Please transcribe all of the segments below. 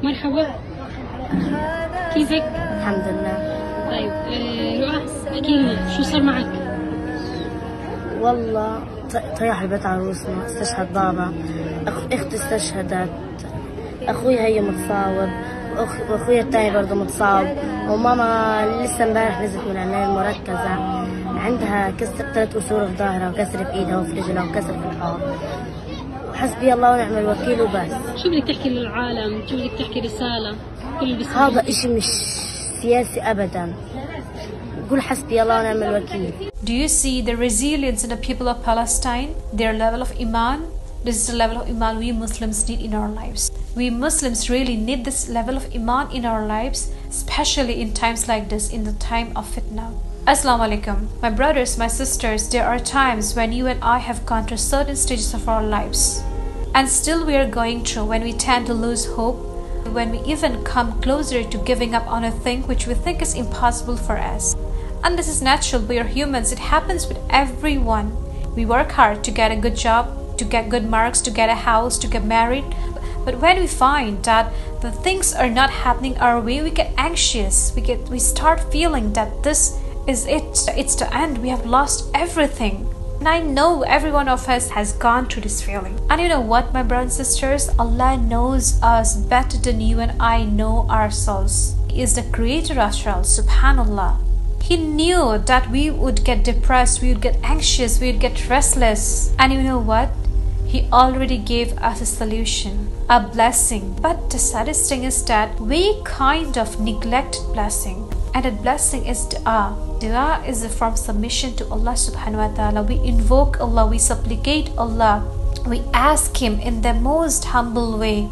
مرحبا، كيفك؟ الحمد لله. طيب رؤى، احكي لي شو صار معك؟ والله طيح البيت عروسنا، استشهد بابا، اختي استشهدت، اخوي هي متصاب، واخوي الثاني برضه متصاب، وماما لسه امبارح نزلت من العناية المركزة، عندها كسر 3 كسور في ظهرها وكسر في ايدها وفي رجلها وكسر في الحوض. حسبي الله ونعم الوكيل وبس. شو بدك تحكي للعالم؟ شو بدك تحكي رسالة؟ هذا اشي مش سياسي ابدا. قول حسبي الله ونعم الوكيل. Do you see the resilience in the people of Palestine? Their level of iman? This is the level of iman we Muslims need in our lives. We Muslims really need this level of iman in our lives, especially in times like this, in the time of fitna. Assalamualikum. My brothers, my sisters, there are times when you and I have gone through certain stages of our lives. And still we are going through when we tend to lose hope, when we even come closer to giving up on a thing which we think is impossible for us. And this is natural, we are humans, it happens with everyone. We work hard to get a good job, to get good marks, to get a house, to get married. But when we find that the things are not happening our way, we get anxious. We start feeling that this is it. It's the end. We have lost everything. And I know every one of us has gone through this feeling. And you know what, my brothers and sisters? Allah knows us better than you and I know ourselves. He is the creator after all, subhanallah. He knew that we would get depressed, we would get anxious, we would get restless. And you know what? He already gave us a solution, a blessing. But the saddest thing is that we kind of neglect blessing. And that blessing is dua. Dua is a form of submission to Allah Subhanahu Wa'Tala. We invoke Allah, we supplicate Allah. We ask Him in the most humble way.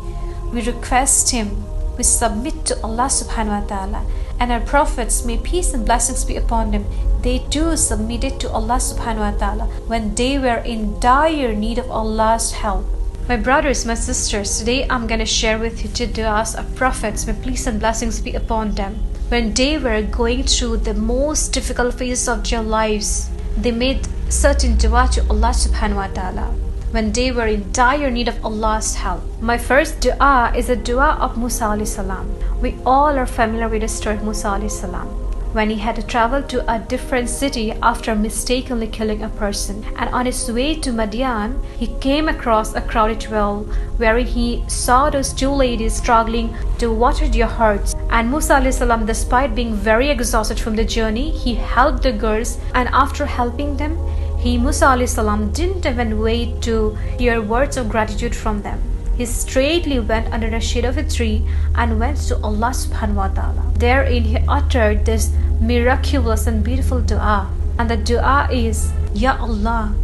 We request Him. We submit to Allah Subhanahu Wa'Tala. And our prophets, may peace and blessings be upon them, they too submitted to Allah Subhanahu Wa'Tala when they were in dire need of Allah's help. My brothers, my sisters, today I'm going to share with you two du'as of prophets, may peace and blessings be upon them. When they were going through the most difficult phases of their lives, they made certain dua to Allah Subhanahu Wa'Tala when they were in dire need of Allah's help. My first dua is a dua of Musa alayhi salam. We all are familiar with the story of Musa alayhi salam, when he had to travel to a different city after mistakenly killing a person. And on his way to Madian, he came across a crowded well wherein he saw those 2 ladies struggling to water their hearts. And Musa alayhi salam, despite being very exhausted from the journey, he helped the girls, and after helping them, Musa alayhi salam didn't even wait to hear words of gratitude from them. He straightly went under the shade of a tree and went to Allah Subhanahu Wa'Tala. Therein he uttered this miraculous and beautiful dua. And the dua is, Ya Allah,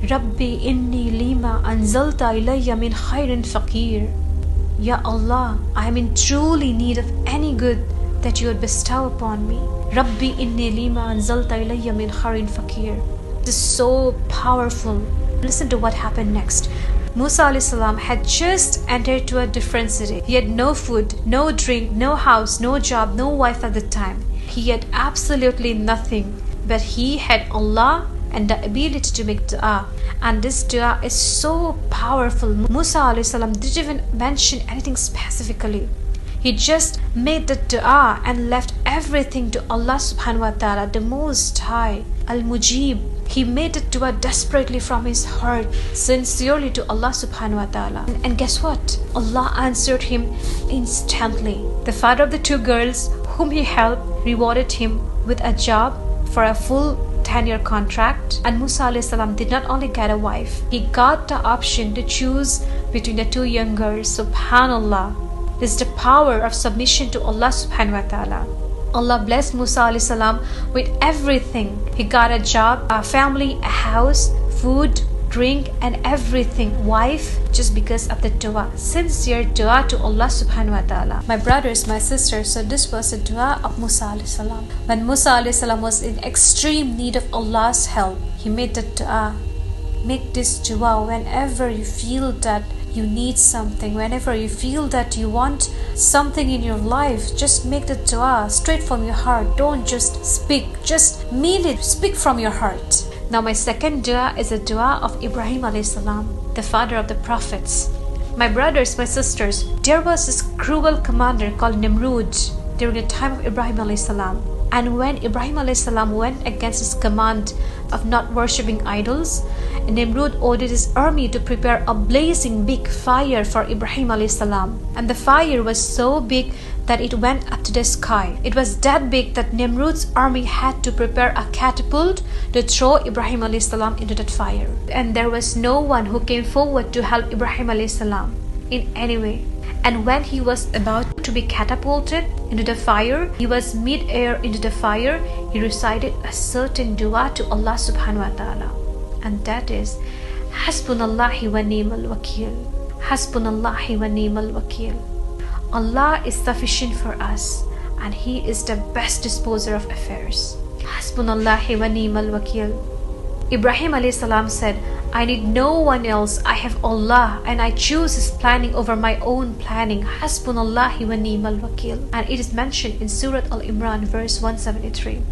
Rabbi inni lima anzalta ilayya min khairin faqir. Ya Allah, I am in truly need of any good that you would bestow upon me. Rabbi inni lima anzalta ilayya min khairin faqir. This is so powerful. Listen to what happened next. Musa alayhi salam had just entered to a different city. He had no food, no drink, no house, no job, no wife at the time. He had absolutely nothing, but he had Allah and the ability to make dua. And this dua is so powerful. Musa alayhi salam didn't even mention anything specifically. He just made the dua and left everything to Allah Subhanahu Wa'Tala, the Most High, Al-Mujib. He made the dua desperately from his heart, sincerely to Allah Subhanahu Wa'Tala. And guess what? Allah answered him instantly. The father of the 2 girls whom he helped rewarded him with a job for a full 10-year contract. And Musa alayhi salam did not only get a wife, he got the option to choose between the 2 young girls. Subhanallah. This is the power of submission to Allah Subhanahu Wa'Tala. Allah blessed Musa alayhi salam with everything. He got a job, a family, a house, food, drink, and everything. Wife, just because of the dua. Sincere dua to Allah Subhanahu Wa'Tala. My brothers, my sisters, so this was the dua of Musa alayhi salam. When Musa alayhi salam was in extreme need of Allah's help, he made the dua. Make this dua whenever you feel that you need something, whenever you feel that you want something in your life, just make the dua straight from your heart. Don't just speak, just mean it, speak from your heart. Now my second dua is a dua of Ibrahim alayhi salam, the father of the prophets. My brothers, my sisters, there was this cruel commander called Nimrud during the time of Ibrahim alayhi salam. And when Ibrahim alayhi salam went against his command of not worshipping idols, Nimrud ordered his army to prepare a blazing big fire for Ibrahim alayhi salam. And the fire was so big that it went up to the sky. It was that big that Nimrud's army had to prepare a catapult to throw Ibrahim alayhi salam into that fire. And there was no one who came forward to help Ibrahim alayhi salam in any way. And when he was about to be catapulted into the fire, he was mid-air into the fire, he recited a certain dua to Allah Subhanahu Wa'Tala. And that is, Hasbunallahi wa ni'mal wakil. Hasbunallahi wa ni'mal wakil. Allah is sufficient for us, and He is the best disposer of affairs. Hasbunallahi wa ni'mal wakil. Ibrahim alayhi salam said, I need no one else. I have Allah, and I choose His planning over my own planning. Hasbunallahi wa ni'mal wakil. And it is mentioned in Surah Al-Imran, verse 173.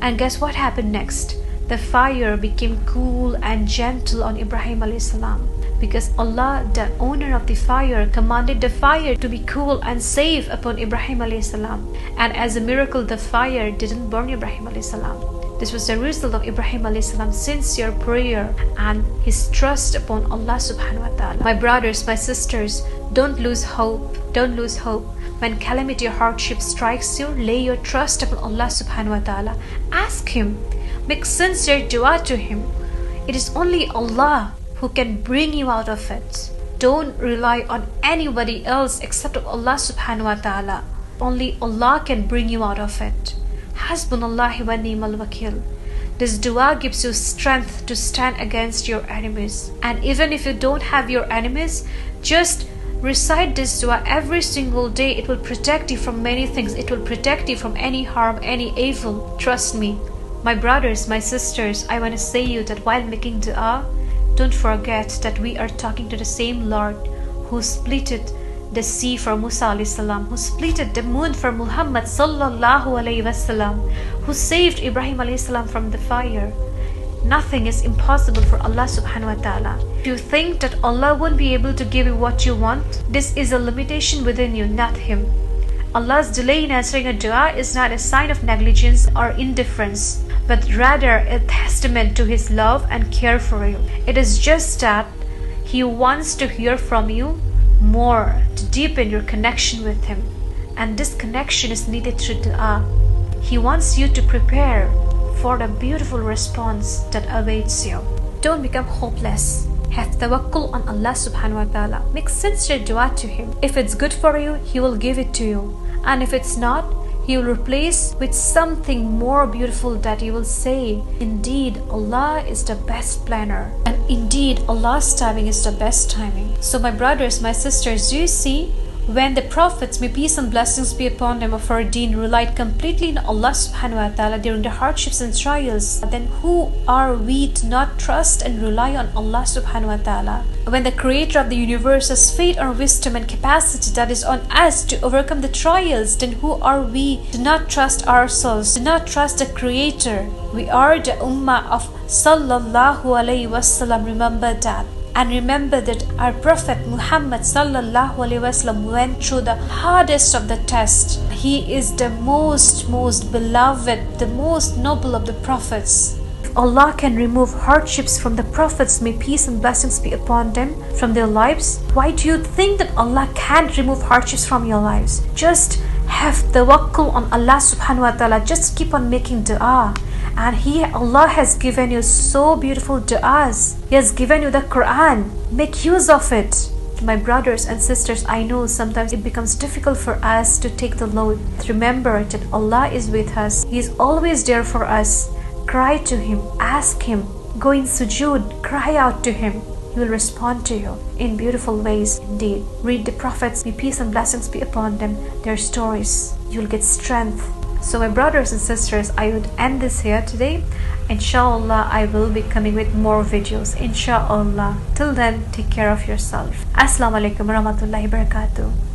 And guess what happened next? The fire became cool and gentle on Ibrahim alayhi salam, because Allah, the owner of the fire, commanded the fire to be cool and safe upon Ibrahim alayhi salam. And as a miracle, the fire didn't burn Ibrahim alayhi salam. This was the result of Ibrahim alayhi salam's sincere prayer and his trust upon Allah Subhanahu Wa'Tala. My brothers, my sisters, don't lose hope. Don't lose hope. When calamity or hardship strikes you, lay your trust upon Allah Subhanahu Wa'Tala. Ask Him. Make sincere dua to Him. It is only Allah who can bring you out of it. Don't rely on anybody else except Allah Subhanahu Wa'Tala. Only Allah can bring you out of it. Hasbunallahi wa ni'mal wakil. This dua gives you strength to stand against your enemies. And even if you don't have your enemies, just recite this dua every single day. It will protect you from many things. It will protect you from any harm, any evil. Trust me. My brothers, my sisters, I want to say you that while making dua, don't forget that we are talking to the same Lord who splitted the sea for Musa alayhi salam, who splitted the moon for Muhammad sallallahu alayhi wasallam, who saved Ibrahim alayhi salam from the fire. Nothing is impossible for Allah Subhanahu Wa'Tala. If you think that Allah won't be able to give you what you want, this is a limitation within you, not Him. Allah's delay in answering a dua is not a sign of negligence or indifference, but rather a testament to His love and care for you. It is just that He wants to hear from you more, to deepen your connection with Him. And this connection is needed through dua. He wants you to prepare for the beautiful response that awaits you. Don't become hopeless. Have tawakkul on Allah Subhanahu Wa'Tala. Make sincere dua to Him. If it's good for you, He will give it to you. And if it's not, He will replace with something more beautiful that you will say, indeed, Allah is the best planner. And indeed, Allah's timing is the best timing. So my brothers, my sisters, do you see? When the prophets, may peace and blessings be upon them, of our deen, relied completely on Allah Subhanahu Wa'Tala during the hardships and trials, then who are we to not trust and rely on Allah Subhanahu Wa'Tala? When the Creator of the universe has faith or wisdom and capacity that is on us to overcome the trials, then who are we to not trust ourselves, to not trust the Creator? We are the Ummah of Sallallahu Alaihi Wasallam. Remember that. And remember that our Prophet Muhammad Sallallahu Alaihi Wasallam went through the hardest of the test. He is the most beloved, the most noble of the prophets. If Allah can remove hardships from the prophets, may peace and blessings be upon them, from their lives, why do you think that Allah can't remove hardships from your lives? Just have tawakkul on Allah Subhanahu Wa'Tala. Just keep on making dua. And Allah has given you so beautiful du'as. He has given you the Quran. Make use of it. My brothers and sisters, I know sometimes it becomes difficult for us to take the load. Remember that Allah is with us. He is always there for us. Cry to Him. Ask Him. Go in sujood. Cry out to Him. He will respond to you in beautiful ways indeed. Read the prophets. May peace and blessings be upon them. Their stories. You'll get strength. So my brothers and sisters, I would end this here today. Inshallah, I will be coming with more videos. Inshallah. Till then, take care of yourself. Assalamualaikum warahmatullahi wabarakatuh.